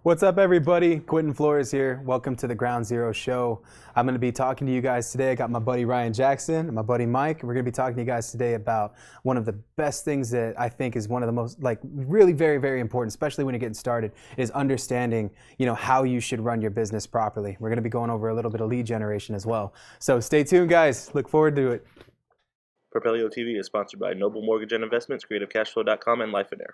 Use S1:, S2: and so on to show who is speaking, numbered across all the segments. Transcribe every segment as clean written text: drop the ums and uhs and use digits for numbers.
S1: What's up, everybody? Quentin Flores here. Welcome to the Ground Zero Show. I'm going to be talking to you guys today. I got my buddy Ryan Jackson and my buddy Mike. We're going to be talking to you guys today about one of the best things that I think is one of the most, really very, very important, especially when you're getting started, is understanding, how you should run your business properly. We're going to be going over a little bit of lead generation as well. So stay tuned, guys. Look forward to it.
S2: Propelio TV is sponsored by Noble Mortgage and Investments, CreativeCashFlow.com, and Lifeonaire.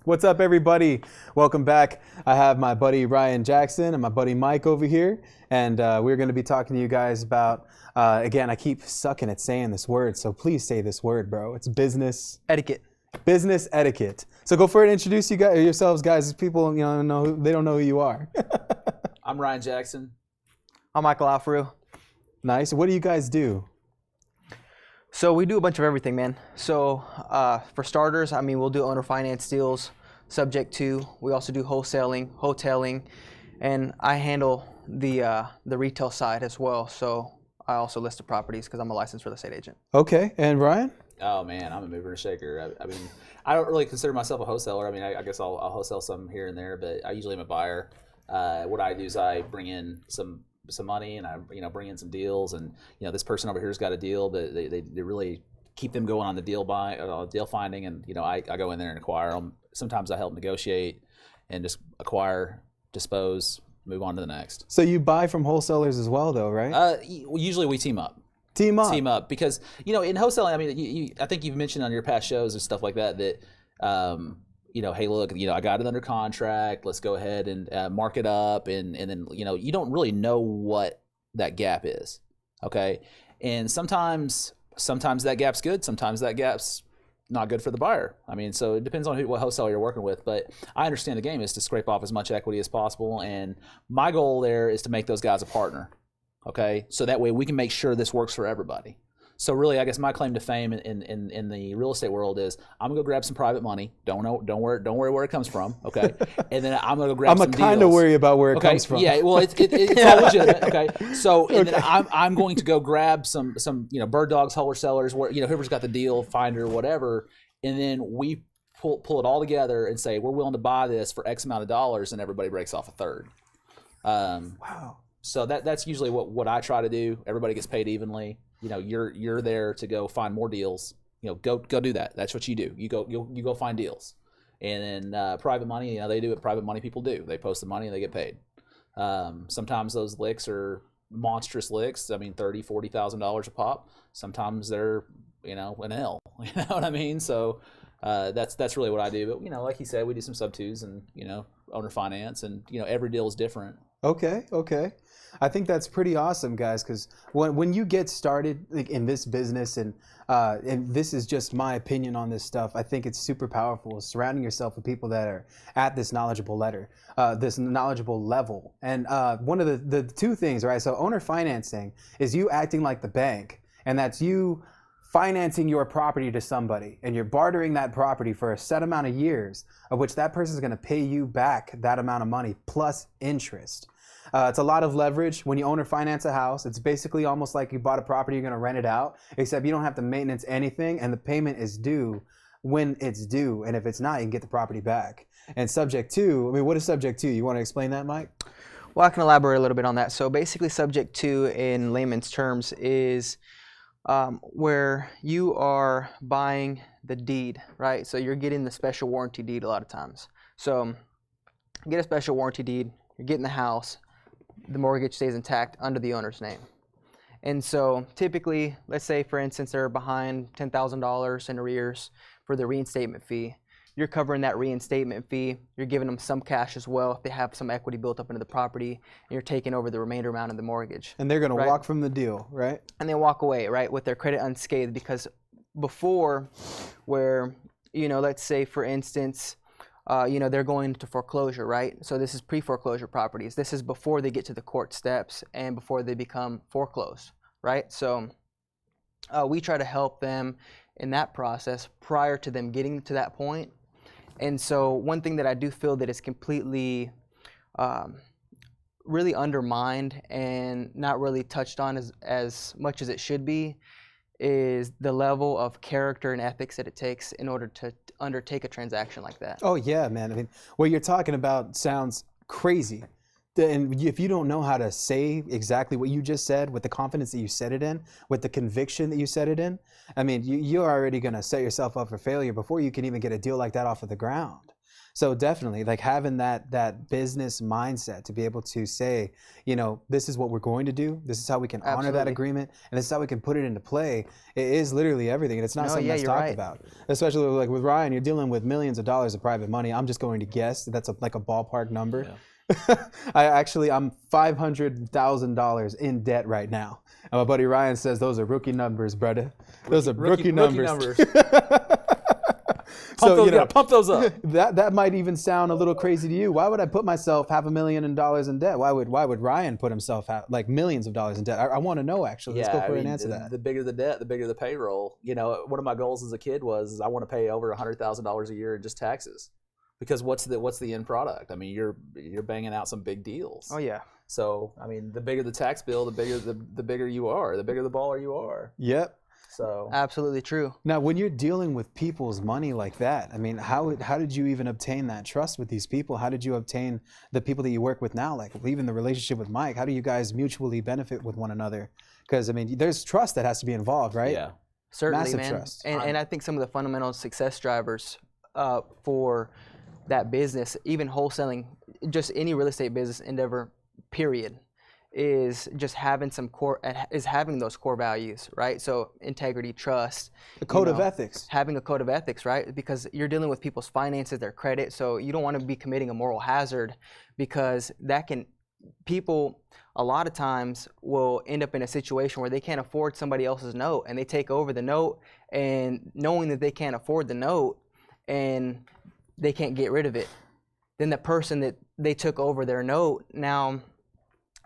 S1: What's up, everybody? Welcome back. I have my buddy Ryan Jackson and my buddy Mike over here, and we're going to be talking to you guys about, again, I keep sucking at saying this word, so please say this word, bro. It's business
S3: etiquette.
S1: Business etiquette. So go for it and introduce yourselves, guys. People, they don't know who you are.
S4: I'm Ryan Jackson.
S3: I'm Michael Alfarue.
S1: Nice. What do you guys do?
S3: So we do a bunch of everything, man. So for starters, we'll do owner finance deals, subject to. We also do wholesaling, hoteling, and I handle the retail side as well. So I also list the properties because I'm a licensed real estate agent.
S1: Okay. And Ryan?
S4: Oh man, I'm a mover and shaker. I don't really consider myself a wholesaler. I guess I'll wholesale some here and there, but I usually am a buyer. What I do is I bring in some money, and I bring in some deals, and this person over here's got a deal, but they really keep them going on the deal finding, and I go in there and acquire them. Sometimes I help negotiate and just acquire, dispose, move on to the next.
S1: So you buy from wholesalers as well, though, right?
S4: Usually we team up.
S1: Team up
S4: because in wholesaling, I think you've mentioned on your past shows and stuff like that hey, look, I got it under contract. Let's go ahead and mark it up, and then you don't really know what that gap is, okay? And sometimes that gap's good. Sometimes that gap's not good for the buyer. So it depends on what wholesaler you're working with. But I understand the game is to scrape off as much equity as possible, and my goal there is to make those guys a partner. Okay, so that way we can make sure this works for everybody. So really, I guess my claim to fame in the real estate world is I'm gonna go grab some private money. Don't worry where it comes from. Okay, and then I'm gonna go grab some deals.
S1: I'm kind of worry about where it comes from.
S4: Yeah, well, it's all legitimate. Okay, so then I'm going to go grab some bird dogs, wholesalers, whoever's got the deal, finder, whatever, and then we pull it all together and say we're willing to buy this for X amount of dollars, and everybody breaks off a third.
S1: Wow.
S4: So that's usually what I try to do. Everybody gets paid evenly. You're there to go find more deals. Go do that. That's what you do. You go find deals. And then private money, they do what private money people do. They post the money and they get paid. Sometimes those licks are monstrous licks. $30,000, $40,000 a pop. Sometimes they're an L. You know what I mean? So that's really what I do. But like you said, we do some sub twos and owner finance, and every deal is different.
S1: Okay. I think that's pretty awesome, guys, because when you get started in this business, and this is just my opinion on this stuff, I think it's super powerful, surrounding yourself with people that are at this knowledgeable level. And one of the two things, right? So owner financing is you acting like the bank, and that's you financing your property to somebody, and you're bartering that property for a set amount of years, of which that person is going to pay you back that amount of money plus interest. It's a lot of leverage. When you own or finance a house, it's basically almost like you bought a property, you're going to rent it out, except you don't have to maintenance anything, and the payment is due when it's due. And if it's not, you can get the property back. And subject to, what is subject to? You want to explain that, Mike?
S3: Well, I can elaborate a little bit on that. So basically, subject to in layman's terms is where you are buying the deed, right? So you're getting the special warranty deed a lot of times. So you get a special warranty deed, you're getting the house, the mortgage stays intact under the owner's name. And so typically, let's say for instance, they're behind $10,000 in arrears for the reinstatement fee. You're covering that reinstatement fee. You're giving them some cash as well if they have some equity built up into the property, and you're taking over the remainder amount of the mortgage.
S1: And they're going to walk from the deal, right?
S3: And they walk away, right, with their credit unscathed, because before, where, let's say for instance, they're going to foreclosure, right? So this is pre-foreclosure properties. This is before they get to the court steps and before they become foreclosed, right? So we try to help them in that process prior to them getting to that point. And so one thing that I do feel that is completely really undermined and not really touched on as much as it should be is the level of character and ethics that it takes in order to undertake a transaction like that.
S1: Oh yeah, man. I mean, what you're talking about sounds crazy. And if you don't know how to say exactly what you just said with the confidence that you said it in, with the conviction that you said it in, I mean, you're already going to set yourself up for failure before you can even get a deal like that off of the ground. So definitely, like having that business mindset to be able to say, you know, this is what we're going to do. This is how we can honor that agreement, and this is how we can put it into play. It is literally everything, and it's not something that's talked about. Especially like with Ryan, you're dealing with millions of dollars of private money. I'm just going to guess that's like a ballpark number. Yeah. I'm $500,000 in debt right now. And my buddy Ryan says those are rookie numbers, brother. Those are rookie numbers.
S4: Pump those up.
S1: That might even sound a little crazy to you. Why would I put myself $500,000 in debt? Why would Ryan put himself like millions of dollars in debt? I want to know actually. Let's go for an answer to that.
S4: The bigger the debt, the bigger the payroll. You know, one of my goals as a kid was I want to pay over $100,000 a year in just taxes. Because what's the end product? I mean, you're banging out some big deals.
S3: Oh yeah.
S4: So I mean, the bigger the tax bill, the bigger you are, the bigger the baller you are.
S1: Yep.
S4: So
S3: absolutely true.
S1: Now, when you're dealing with people's money like that, I mean, how did you even obtain that trust with these people? How did you obtain the people that you work with now? Like even the relationship with Mike. How do you guys mutually benefit with one another? Because I mean, there's trust that has to be involved, right?
S4: Yeah.
S3: Certainly,
S1: massive
S3: man.
S1: Trust.
S3: And I think some of the fundamental success drivers for that business, even wholesaling, just any real estate business endeavor, period, is just having having those core values, right? So integrity, trust,
S1: a code of ethics.
S3: Having a code of ethics, right? Because you're dealing with people's finances, their credit, so you don't want to be committing a moral hazard, because people a lot of times will end up in a situation where they can't afford somebody else's note, and they take over the note, and knowing that they can't afford the note and they can't get rid of it, then the person that they took over their note, now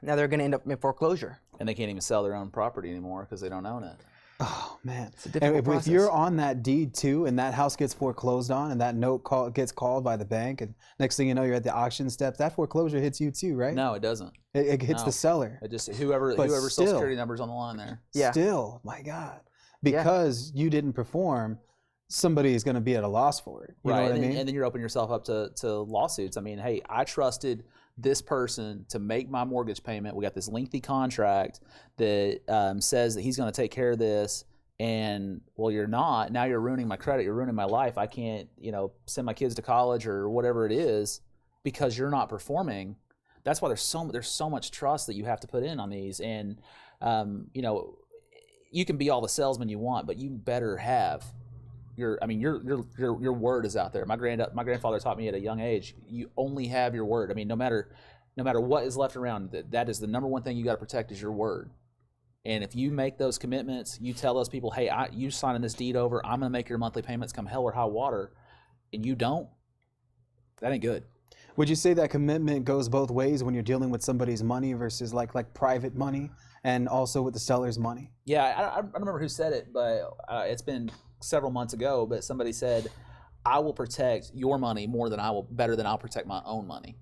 S3: they're going to end up in foreclosure.
S4: And they can't even sell their own property anymore because they don't own it.
S1: Oh man!
S3: It's a difficult process.
S1: If you're on that deed too, and that house gets foreclosed on, and that note gets called by the bank, and next thing you know, you're at the auction steps, that foreclosure hits you too, right?
S4: No, it doesn't.
S1: It hits the seller.
S4: It just whoever social security number's on the line there.
S3: Yeah.
S1: Still, my God, because you didn't perform, somebody is going to be at a loss for it. You know what I mean?
S4: And then you're opening yourself up to lawsuits. I mean, hey, I trusted this person to make my mortgage payment. We got this lengthy contract that says that he's going to take care of this, and well, you're not. Now you're ruining my credit. You're ruining my life. I can't, send my kids to college or whatever it is because you're not performing. That's why there's so much trust that you have to put in on these, and you can be all the salesman you want, but you better have your word is out there. My grandfather taught me at a young age, you only have your word. I mean, no matter what is left around, that is the number one thing you got to protect is your word. And if you make those commitments, you tell those people, hey, you signing this deed over, I'm going to make your monthly payments come hell or high water, and you don't, that ain't good.
S1: Would you say that commitment goes both ways when you're dealing with somebody's money versus like private money, and also with the seller's money?
S4: Yeah, I don't remember who said it, but it's been several months ago, but somebody said, I will protect your money better than I'll protect my own money.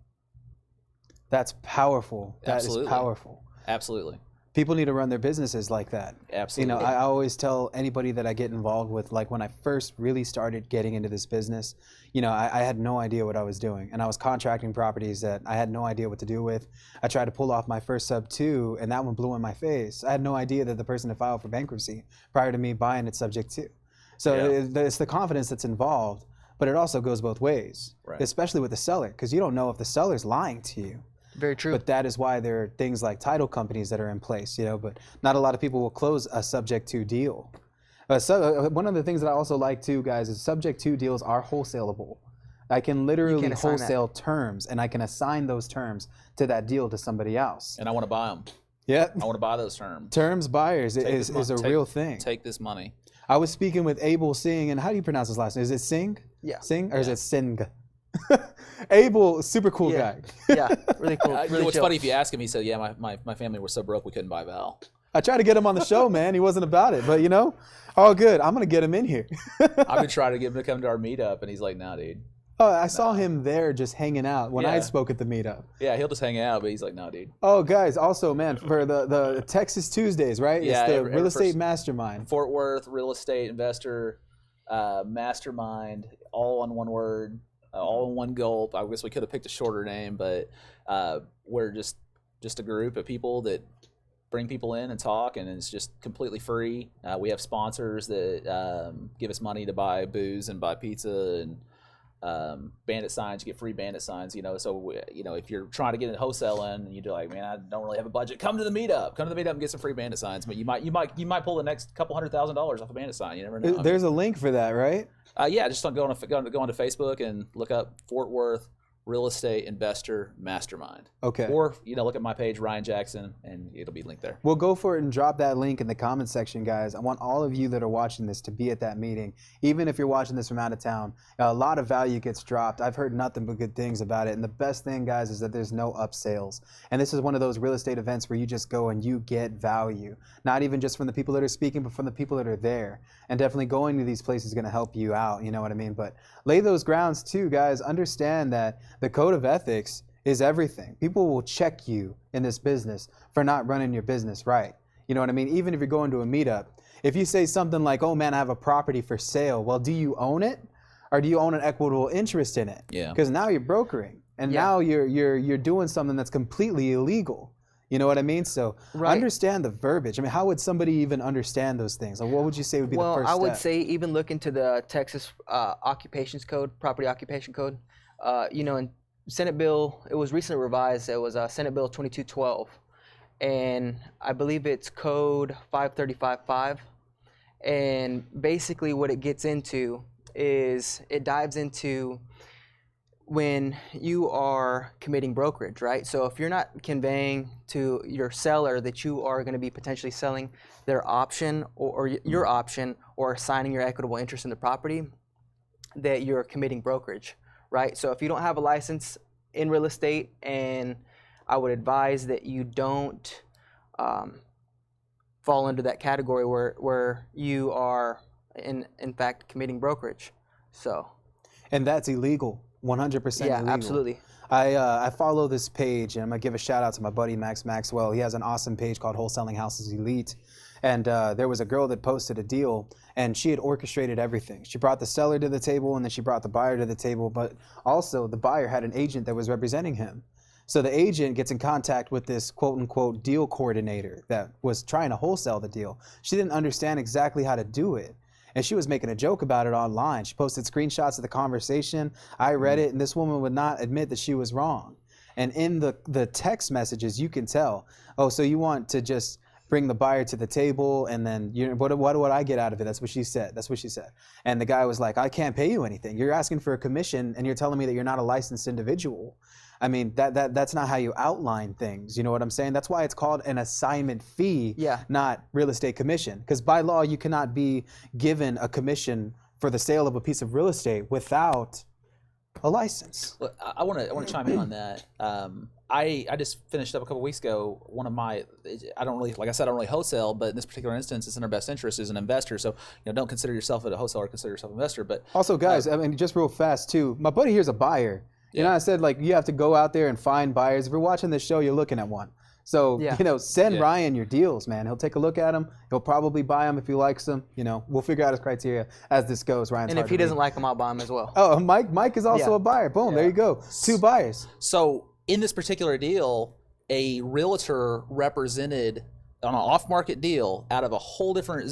S1: That's powerful.
S4: Absolutely.
S1: That is powerful.
S4: Absolutely.
S1: People need to run their businesses like that.
S4: Absolutely.
S1: I always tell anybody that I get involved with, like when I first really started getting into this business, I had no idea what I was doing. And I was contracting properties that I had no idea what to do with. I tried to pull off my first sub 2, and that one blew in my face. I had no idea that the person had filed for bankruptcy prior to me buying it subject to. So it's the confidence that's involved, but it also goes both ways, right? Especially with the seller, because you don't know if the seller's lying to you.
S3: Very true.
S1: But that is why there are things like title companies that are in place, but not a lot of people will close a subject to deal. So one of the things that I also like too, guys, is subject to deals are wholesalable. I can literally wholesale terms, and I can assign those terms to that deal to somebody else.
S4: And I want to buy them.
S1: Yeah.
S4: I want to buy those terms.
S1: Terms buyers is a real thing.
S4: Take this money.
S1: I was speaking with Abel Singh, and how do you pronounce his last name? Is it Singh?
S3: Yeah.
S1: Singh, or is it Singh? Abel, super cool guy.
S3: Yeah, really cool. Really
S4: what's
S3: chill.
S4: funny, if you ask him, he said, yeah, my family was so broke we couldn't buy Val.
S1: I tried to get him on the show, man. He wasn't about it, but all good. I'm going to get him in here.
S4: I've been trying to get him to come to our meetup, and he's like, nah, dude.
S1: Oh, I saw him there just hanging out when I
S4: Yeah.
S1: spoke at the meetup.
S4: Yeah, he'll just hang out, but he's like, no, dude.
S1: Oh, guys, also, man, for the Texas Tuesdays, right?
S4: Yeah,
S1: It's the
S4: every
S1: real estate
S4: first-
S1: mastermind.
S4: Fort Worth real estate investor mastermind, all on one word, all in one gulp. I guess we could have picked a shorter name, but we're just a group of people that bring people in and talk, and it's just completely free. We have sponsors that give us money to buy booze and buy pizza and bandit signs. You get free bandit signs, so if you're trying to get into wholesaling and you're like, man, I don't really have a budget, come to the meetup and get some free bandit signs. But you might pull the next couple $100,000 off a bandit sign. You never know.
S1: There's a link for that, right?
S4: Yeah, just go onto Facebook and look up Fort Worth Real Estate Investor Mastermind.
S1: Okay.
S4: Or look at my page, Ryan Jackson, and it'll be linked there.
S1: We'll go for it and drop that link in the comment section, guys. I want all of you that are watching this to be at that meeting. Even if you're watching this from out of town, a lot of value gets dropped. I've heard nothing but good things about it. And the best thing, guys, is that there's no upsales. And this is one of those real estate events where you just go and you get value. Not even just from the people that are speaking, but from the people that are there. And definitely going to these places is going to help you out. You know what I mean? But lay those grounds too, guys. Understand that the code of ethics is everything. People will check you in this business for not running your business right. You know what I mean? Even if you're going to a meetup, if you say something like, oh man, I have a property for sale. Well, do you own it? Or do you own an equitable interest in it?
S4: Yeah.
S1: Because now you're brokering and now you're doing something that's completely illegal. You know what I mean? So understand the verbiage. I mean, how would somebody even understand those things? Like, what would you say would be the first
S3: I would
S1: step?
S3: say even look into the Texas occupations code, property occupation code. In Senate bill, it was recently revised. It was Senate bill 2212, and I believe it's code 5355. And basically, what it gets into is it dives into when you are committing brokerage, right? So if you're not conveying to your seller that you are going to be potentially selling their option or your option or assigning your equitable interest in the property, that you're committing brokerage, right? So if you don't have a license in real estate, and I would advise that you don't fall into that category where you are in fact committing brokerage. So,
S1: and that's illegal. 100%
S3: yeah,
S1: illegal.
S3: absolutely.
S1: I follow this page, and I'm gonna give a shout out to my buddy Max Maxwell. He has an awesome page called Wholesaling Houses Elite, and there was a girl that posted a deal, and she had orchestrated everything. She brought the seller to the table, and then she brought the buyer to the table, but also the buyer had an agent that was representing him. So the agent gets in contact with this quote-unquote deal coordinator that was trying to wholesale the deal. She didn't understand exactly how to do it. And she was making a joke about it online. She posted screenshots of the conversation. I read it, and this woman would not admit that she was wrong. And in the text messages, you can tell, oh, so you want to just bring the buyer to the table, and then what do I get out of it? That's what she said. That's what she said. And the guy was like, I can't pay you anything. You're asking for a commission, and you're telling me that you're not a licensed individual. I mean, that's not how you outline things. You know what I'm saying? That's why it's called an assignment fee, not real estate commission. Because by law, you cannot be given a commission for the sale of a piece of real estate without a license.
S4: Look, I want to chime in on that. I just finished up a couple weeks ago. One of my, I don't really wholesale, but in this particular instance, it's in our best interest as an investor. So don't consider yourself a wholesaler, consider yourself an investor. But
S1: also, guys, I mean, just real fast too. My buddy here's a buyer. You know, I said you have to go out there and find buyers. If you're watching this show, you're looking at one. So, send Ryan your deals, man. He'll take a look at them. He'll probably buy them if he likes them. We'll figure out his criteria as this goes. Ryan's
S3: and if he doesn't like them, I'll buy them as well.
S1: Oh, Mike is also a buyer. Boom, there you go. 2 buyers.
S4: So in this particular deal, a realtor represented on an off-market deal out of a whole different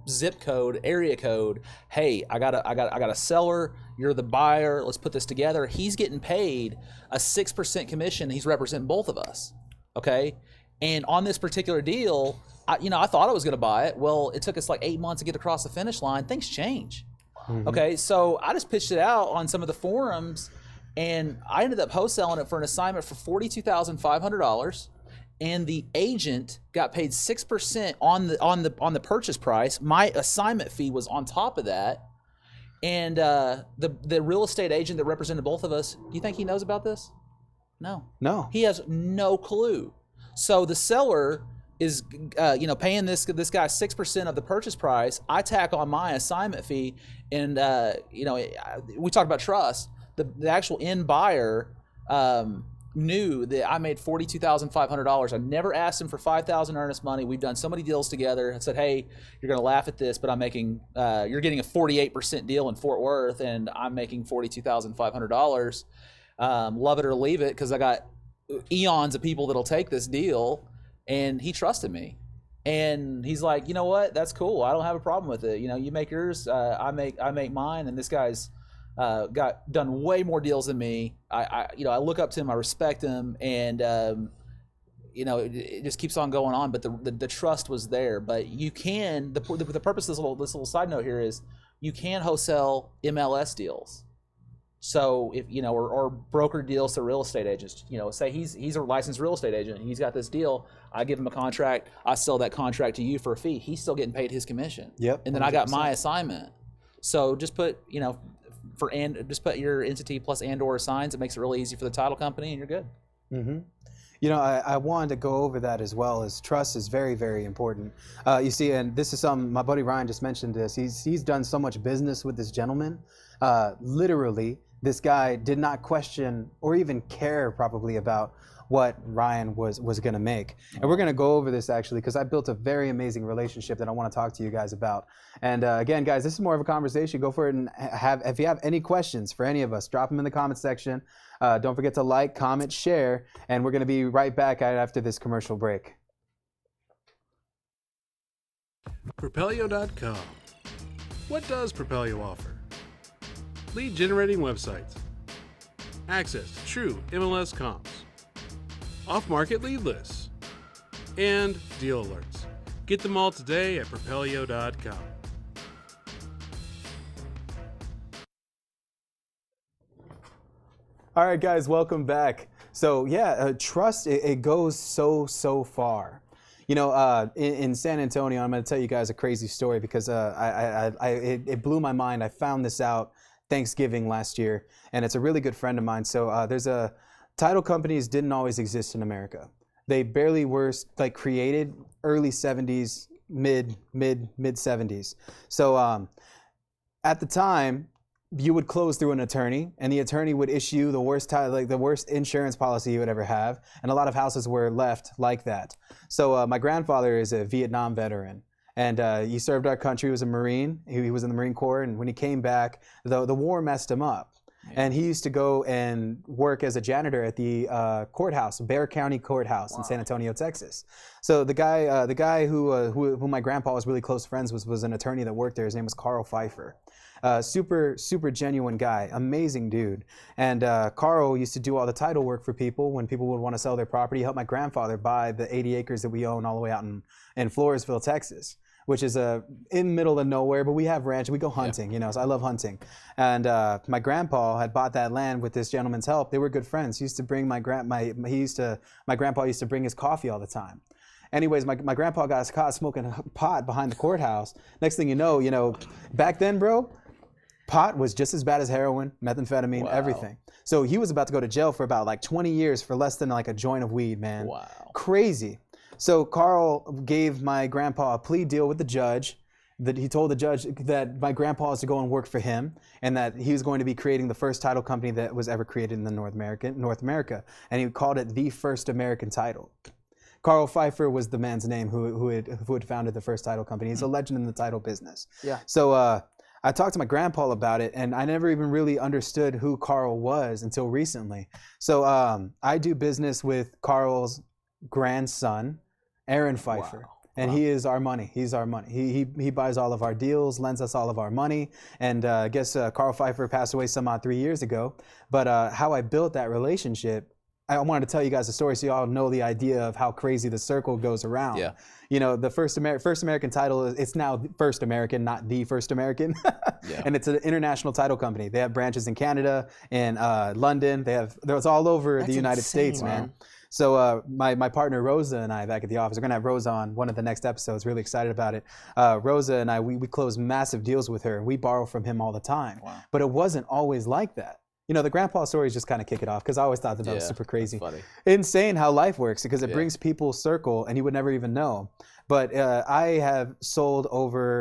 S4: zip code, area code. Hey, I got a seller. You're the buyer. Let's put this together. He's getting paid a 6% commission. He's representing both of us. Okay, and on this particular deal, I thought I was going to buy it. Well, it took us like 8 months to get across the finish line. Things change. Mm-hmm. Okay, so I just pitched it out on some of the forums, and I ended up wholesaling it for an assignment for $42,500. And the agent got paid 6% on the purchase price. My assignment fee was on top of that. And the real estate agent that represented both of us, do you think he knows about this? No. He has no clue. So the seller is paying this guy 6% of the purchase price. I tack on my assignment fee, and we talked about trust. the actual end buyer knew that I made $42,500. I never asked him for $5,000 earnest money. We've done so many deals together. I said, hey, you're going to laugh at this, but I'm making, you're getting a 48% deal in Fort Worth, and I'm making $42,500. Love it or leave it, because I got eons of people that'll take this deal. And he trusted me. And he's like, you know what? That's cool. I don't have a problem with it. You know, you make yours, I make mine. And this guy's got done way more deals than me. I look up to him, I respect him, and it just keeps on going on. But the trust was there. But you can, the purpose of this little side note here is, you can wholesale MLS deals. So if or broker deals to real estate agents. Say he's a licensed real estate agent. He's got this deal. I give him a contract. I sell that contract to you for a fee. He's still getting paid his commission.
S1: Yep.
S4: And then 100%. I got my assignment. So just put just put your entity plus and/or signs. It makes it really easy for the title company, and you're good.
S1: Mm-hmm. I wanted to go over that as well, as trust is very, very important. You see, and this is my buddy Ryan just mentioned this. He's done so much business with this gentleman. Literally, this guy did not question or even care probably about what Ryan was going to make. And we're going to go over this actually, because I built a very amazing relationship that I want to talk to you guys about. And again, guys, this is more of a conversation. Go for it, and if you have any questions for any of us, drop them in the comment section. Don't forget to like, comment, share, and we're going to be right back after this commercial break.
S5: Propelio.com. What does Propelio offer? Lead generating websites, access to true MLS comps, off-market lead lists, and deal alerts. Get them all today at Propelio.com.
S1: All right, guys, welcome back. So yeah, trust, it goes so far. In San Antonio, I'm going to tell you guys a crazy story, because it blew my mind. I found this out Thanksgiving last year, and it's a really good friend of mine. So title companies didn't always exist in America. They barely were created early 70s, mid 70s. So at the time, you would close through an attorney, and the attorney would issue the worst insurance policy you would ever have, and a lot of houses were left like that. So my grandfather is a Vietnam veteran, and he served our country. He was a Marine. He was in the Marine Corps, and when he came back, the war messed him up. Yeah. And he used to go and work as a janitor at the courthouse, Bexar County Courthouse in San Antonio, Texas. So the guy who my grandpa was really close friends was an attorney that worked there. His name was Carl Pfeiffer. Super genuine guy, amazing dude. And Carl used to do all the title work for people when people would want to sell their property. He helped my grandfather buy the 80 acres that we own all the way out in Floresville, Texas, which is in the middle of nowhere, but we have ranch. We go hunting, so I love hunting. And my grandpa had bought that land with this gentleman's help. They were good friends. He used to bring my grandpa used to bring his coffee all the time. Anyways, my grandpa got caught smoking pot behind the courthouse. Next thing you know, back then, bro, pot was just as bad as heroin, methamphetamine, everything. So he was about to go to jail for about 20 years for less than a joint of weed, man. Wow. Crazy. So Carl gave my grandpa a plea deal with the judge. That he told the judge that my grandpa was to go and work for him, and that he was going to be creating the first title company that was ever created in the North America. And he called it the First American Title. Carl Pfeiffer was the man's name who had founded the first title company. He's a legend in the title business. Yeah. So I talked to my grandpa about it, and I never even really understood who Carl was until recently. So I do business with Carl's grandson, Aaron Pfeiffer. Wow. And he is our money. He's our money. He buys all of our deals, lends us all of our money. And I guess Carl Pfeiffer passed away some 3 years ago. But how I built that relationship, I wanted to tell you guys a story so you all know the idea of how crazy the circle goes around. Yeah. The first American title, it's now First American, not the First American. Yeah. And it's an international title company. They have branches in Canada and London. There's all over the United States, man. So my partner Rosa and I back at the office, we're gonna have Rosa on one of the next episodes. Really excited about it. Rosa and I, we close massive deals with her. We borrow from him all the time. Wow. But it wasn't always like that. The grandpa stories just kind of kick it off, because I always thought that was super crazy. Insane how life works, because it brings people circle and you would never even know. But I have sold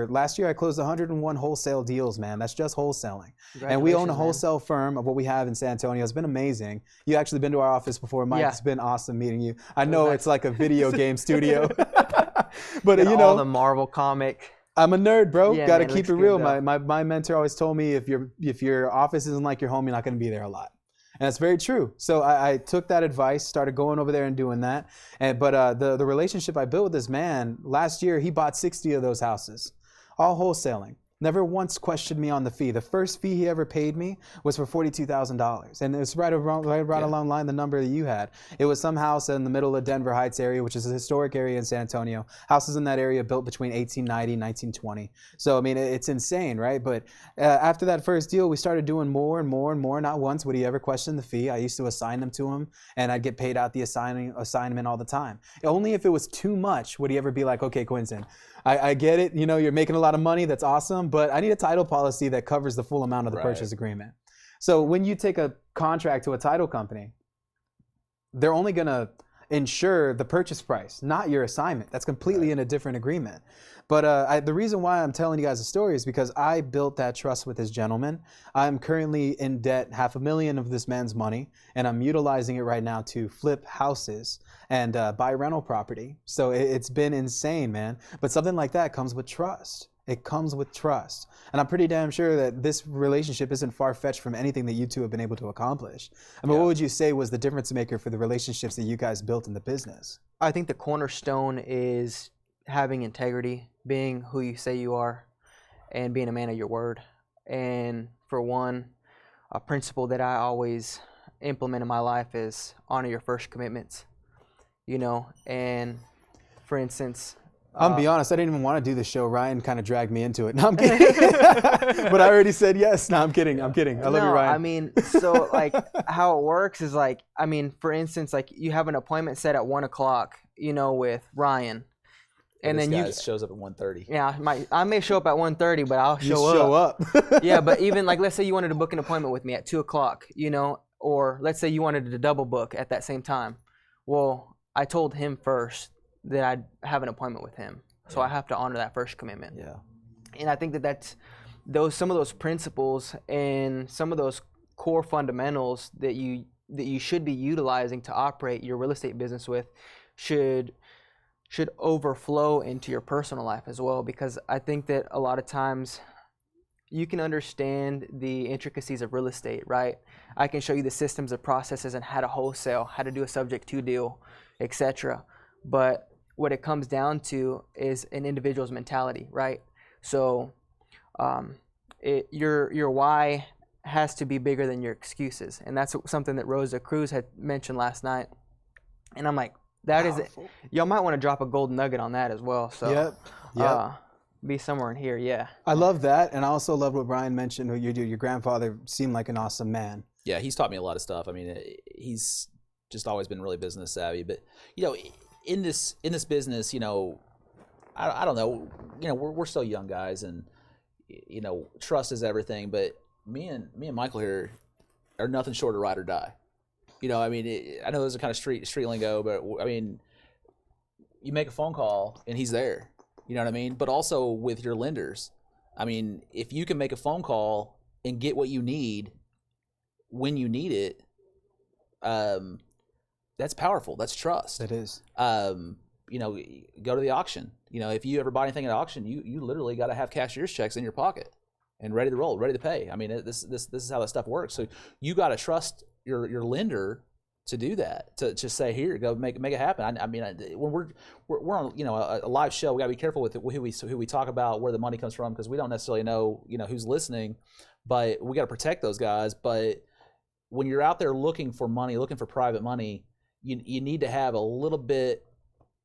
S1: last year I closed 101 wholesale deals, man. That's just wholesaling. And we own a wholesale firm of what we have in San Antonio. It's been amazing. You actually been to our office before, Mike.
S3: Yeah.
S1: It's been awesome meeting you. I know it's like a video game studio. But
S3: all
S1: you know,
S3: the Marvel comic.
S1: I'm a nerd, bro.
S3: Yeah,
S1: Got to
S3: man,
S1: keep it
S3: looks
S1: real.
S3: good,
S1: My mentor always told me if your office isn't like your home, you're not going to be there a lot. And that's very true. So I took that advice, started going over there and doing that. But the relationship I built with this man, last year he bought 60 of those houses, all wholesaling. Never once questioned me on the fee. The first fee he ever paid me was for $42,000. And it's right along the line the number that you had. It was some house in the middle of Denver Heights area, which is a historic area in San Antonio. Houses in that area built between 1890 and 1920. So, I mean, it's insane, right? But after that first deal, we started doing more and more and more. Not once would he ever question the fee. I used to assign them to him, and I'd get paid out the assignment all the time. Only if it was too much would he ever be like, okay, Quentin, I get it. You know, you're making a lot of money. That's awesome. But I need a title policy that covers the full amount of the purchase agreement. So when you take a contract to a title company, they're only going to insure the purchase price, not your assignment. That's completely in a different agreement. But the reason why I'm telling you guys the story is because I built that trust with this gentleman. I'm currently in debt $500,000 of this man's money, and I'm utilizing it right now to flip houses and buy rental property. So it's been insane, man. But something like that comes with trust. It comes with trust. And I'm pretty damn sure that this relationship isn't far-fetched from anything that you two have been able to accomplish. I mean, what would you say was the difference maker for the relationships that you guys built in the business?
S3: I think the cornerstone is having integrity, being who you say you are, and being a man of your word. And for one, a principle that I always implement in my life is honor your first commitments. You know, and for instance,
S1: I'm be honest, I didn't even want to do the show. Ryan kind of dragged me into it. No, I'm kidding. But I already said yes. No, I'm kidding. I love you, Ryan.
S3: I mean, so like how it works is like, I mean, for instance, like you have an appointment set at 1:00, you know, with Ryan.
S4: And then you shows up at 1:30.
S3: Yeah, I may show up at 1:30, but I'll show
S1: up.
S3: Yeah, but even like, let's say you wanted to book an appointment with me at 2:00, you know, or let's say you wanted to double book at that same time. Well, I told him first that I'd have an appointment with him, so I have to honor that first commitment.
S1: Yeah.
S3: And I think that that's some of those principles and some of those core fundamentals that you should be utilizing to operate your real estate business with should overflow into your personal life as well, because I think that a lot of times you can understand the intricacies of real estate, right? I can show you the systems and processes and how to wholesale, how to do a subject to deal, etc. But what it comes down to is an individual's mentality, right? So your why has to be bigger than your excuses. And that's something that Rosa Cruz had mentioned last night. And I'm like, that is it. Y'all might want to drop a gold nugget on that as well. So
S1: Yep.
S3: Be somewhere in here, yeah.
S1: I love that. And I also love what Brian mentioned. Your grandfather seemed like an awesome man.
S4: Yeah, he's taught me a lot of stuff. I mean, he's just always been really business savvy. But, you know, in this business, you know, I don't know, you know, we're still young guys, and you know, trust is everything. But me and Michael here are nothing short of ride or die. You know, I mean, I know those are kind of street lingo, but I mean, you make a phone call and he's there. You know what I mean? But also with your lenders, I mean, if you can make a phone call and get what you need when you need it, that's powerful. That's trust.
S1: It is.
S4: You know, go to the auction. You know, if you ever buy anything at auction, you literally got to have cashier's checks in your pocket and ready to roll, ready to pay. I mean, this is how that stuff works. So you got to trust your lender to do that, to just say, here, go make it happen. I mean, when we're on, you know, a live show, we got to be careful with who we talk about, where the money comes from, because we don't necessarily know, you know, who's listening, but we got to protect those guys. But when you're out there looking for money, looking for private money, you need to have a little bit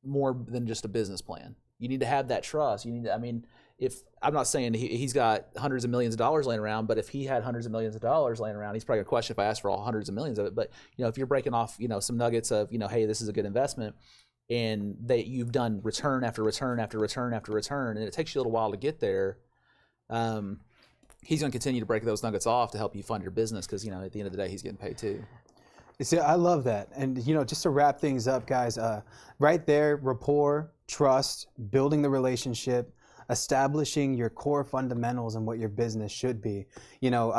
S4: more than just a business plan. You need to have that trust. You need to, I mean, if I'm not saying he's got hundreds of millions of dollars laying around, but if he had hundreds of millions of dollars laying around, he's probably gonna question if I asked for all hundreds of millions of it. But you know, if you're breaking off, you know, some nuggets of, you know, hey, this is a good investment, and that you've done return after return after return after return, and it takes you a little while to get there, he's gonna continue to break those nuggets off to help you fund your business, because, you know, at the end of the day, he's getting paid too.
S1: See, I love that. And, you know, just to wrap things up, guys, right there, rapport, trust, building the relationship, establishing your core fundamentals and what your business should be. You know,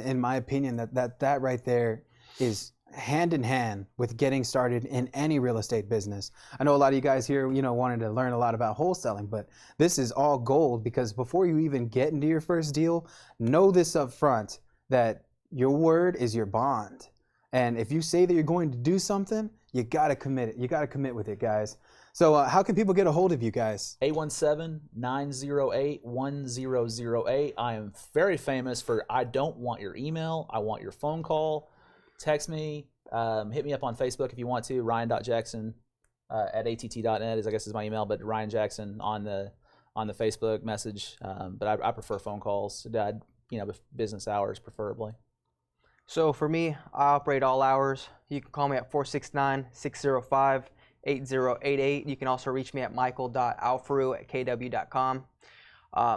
S1: in my opinion, that right there is hand in hand with getting started in any real estate business. I know a lot of you guys here, you know, wanted to learn a lot about wholesaling, but this is all gold, because before you even get into your first deal, know this up front, that your word is your bond. And if you say that you're going to do something, you got to commit it. You got to commit with it, guys. So how can people get a hold of you guys?
S4: 817-908-1008. I am very famous for, I don't want your email. I want your phone call. Text me. Hit me up on Facebook if you want to. Ryan.Jackson at att.net is, I guess, is my email, but Ryan Jackson on the Facebook message. But I prefer phone calls. You know, business hours preferably.
S3: So for me, I operate all hours. You can call me at 469-605-8088. You can also reach me at michael.alfarue@kw.com.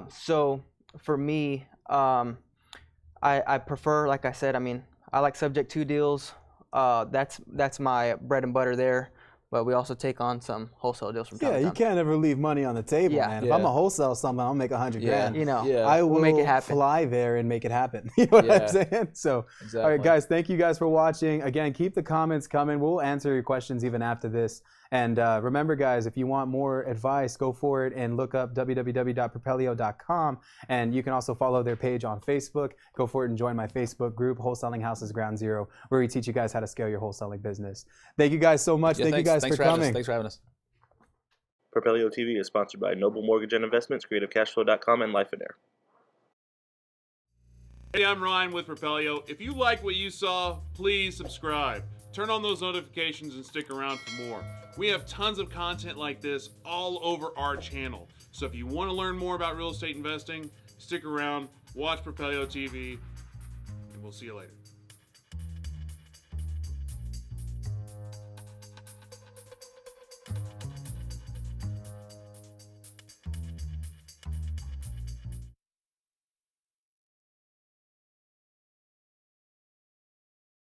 S3: So for me, I prefer, like I said, I mean, I like subject to deals. That's my bread and butter there. But we also take on some wholesale deals from time to time.
S1: Yeah, you can't ever leave money on the table, man. If I'm a wholesale something, I'll make 100 grand.
S3: You know,
S1: I will
S3: we'll make it happen.
S1: fly there and make it happen. You know what I'm saying? So,
S4: Exactly.
S1: all right, guys, thank you guys for watching. Again, keep the comments coming. We'll answer your questions even after this. And remember, guys, if you want more advice, go for it and look up www.propelio.com. And you can also follow their page on Facebook. Go for it and join my Facebook group, Wholesaling Houses Ground Zero, where we teach you guys how to scale your wholesaling business. Thank you guys so much. Thank you guys for coming.
S4: Thanks for having us.
S2: Propelio TV is sponsored by Noble Mortgage and Investments, CreativeCashFlow.com, and Lifeonaire.
S5: Hey, I'm Ryan with Propelio. If you like what you saw, please subscribe. Turn on those notifications and stick around for more. We have tons of content like this all over our channel. So if you want to learn more about real estate investing, stick around, watch Propelio TV, and we'll see you later.